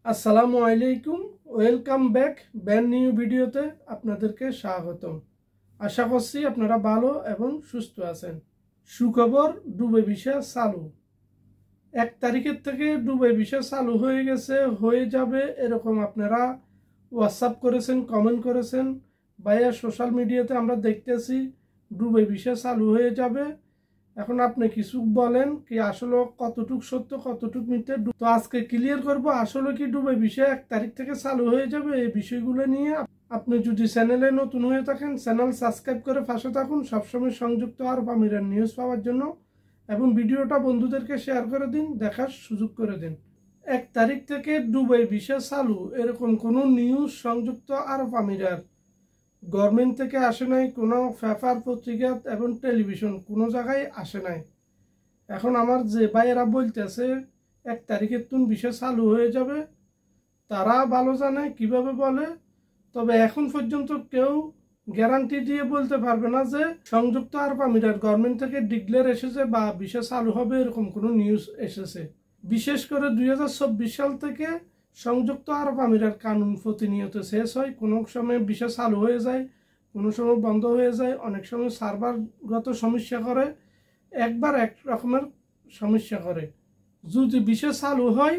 আসসালামু আলাইকুম, welcome back band new ভিডিওতে আপনাদেরকে স্বাগতম। আশা করছি আপনারা ভালো এবং সুস্থ আছেন। সুখবর, দুবাই ভিসা চালু। 1 তারিখের থেকে দুবাই ভিসা চালু হয়ে গেছে, হয়ে যাবে এরকম আপনারা হোয়াটসঅ্যাপ করেছেন, কমেন্ট করেছেন। ভাইয়া সোশ্যাল মিডিয়াতে আমরা দেখতেছি দুবাই ভিসা চালু হয়ে যাবে। এখন আপনি কিছু বলেন কি আসলে কতটুক সত্য কতটুক মিথ্যে। তো আজকে ক্লিয়ার করব আসলে কি দুবাই ভিসা 1 তারিখ থেকে চালু হয়ে যাবে। এই বিষয়গুলো নিয়ে আপনি যদি চ্যানেলে নতুন হয়ে থাকেন চ্যানেল সাবস্ক্রাইব করে পাশে থাকুন সবসময় সংযুক্ত আরব আমিরাত নিউজ পাওয়ার জন্য, এবং ভিডিওটা বন্ধুদেরকে শেয়ার করে দিন, দেখার সুযোগ করে দিন। 1 তারিখ থেকে দুবাই ভিসা চালু এরকম কোনো নিউজ সংযুক্ত আরব আমিরাত গভর্নমেন্ট থেকে আসে নাই, কোনো পেপার পত্রিকা এবং টেলিভিশন কোনো জায়গায় আসে নাই। এখন আমার যে ভাইয়েরা বলতেছে 1 তারিখের তুন বিষয় চালু হয়ে যাবে, তারা ভালো জানে কিভাবে বলে। তবে এখন পর্যন্ত কেউ গ্যারান্টি দিয়ে বলতে পারবে না যে সংযুক্ত আরব আমিরাত গভর্নমেন্ট থেকে ডিক্লেয়ার এসেছে বা বিষয় চালু হবে এরকম কোনো নিউজ এসেছে। বিশেষ করে 2024 সাল থেকে সংযুক্ত আরব আমিরাত কানুন প্রতিনিয়ত শেষ হয়, কোনো সময় বিষয় চালু হয়ে যায়, কোনো সময় বন্ধ হয়ে যায়, অনেক সময় সার্ভারগত সমস্যা করে, একবার এক রকমের সমস্যা করে। যদি বিষয় চালু হয়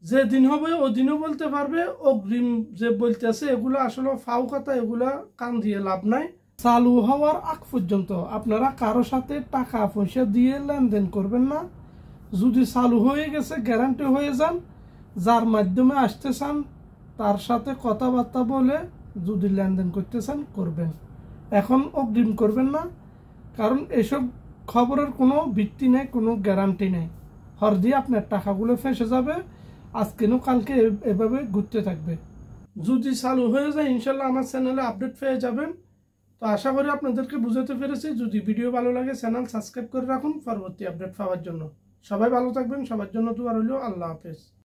যে দিন হবে ওই দিনও বলতে পারবে। অগ্রিম যে বলতেছে এগুলো আসলে ফাও কথা, এগুলা কান দিয়ে লাভ নাই। চালু হওয়ার আগ পর্যন্ত আপনারা কারো সাথে টাকা পয়সা দিয়ে লেনদেন করবেন না। যদি চালু হয়ে গেছে গ্যারান্টি হয়ে যান, যার মাধ্যমে আসতে চান তার সাথে কথাবার্তা বলে যদি লেনদেন করতে চান করবেন। এখন অগ্রিম করবেন না, কারণ এসব খবরের কোনো ভিত্তি নেই, কোনো গ্যারান্টি নেই। হর দিয়ে আপনার টাকাগুলো ফেঁসে যাবে, আজকে না কালকে এভাবে ঘুরতে থাকবে। যদি চালু হয়ে যায় ইনশাল্লাহ আমার চ্যানেলে আপডেট পেয়ে যাবেন। তো আশা করি আপনাদেরকে বুঝাতে পেরেছি। যদি ভিডিও ভালো লাগে চ্যানেল সাবস্ক্রাইব করে রাখুন পরবর্তী আপডেট পাওয়ার জন্য। সবাই ভালো থাকবেন, সবার জন্য দোয়া রইল। আল্লাহ হাফেজ।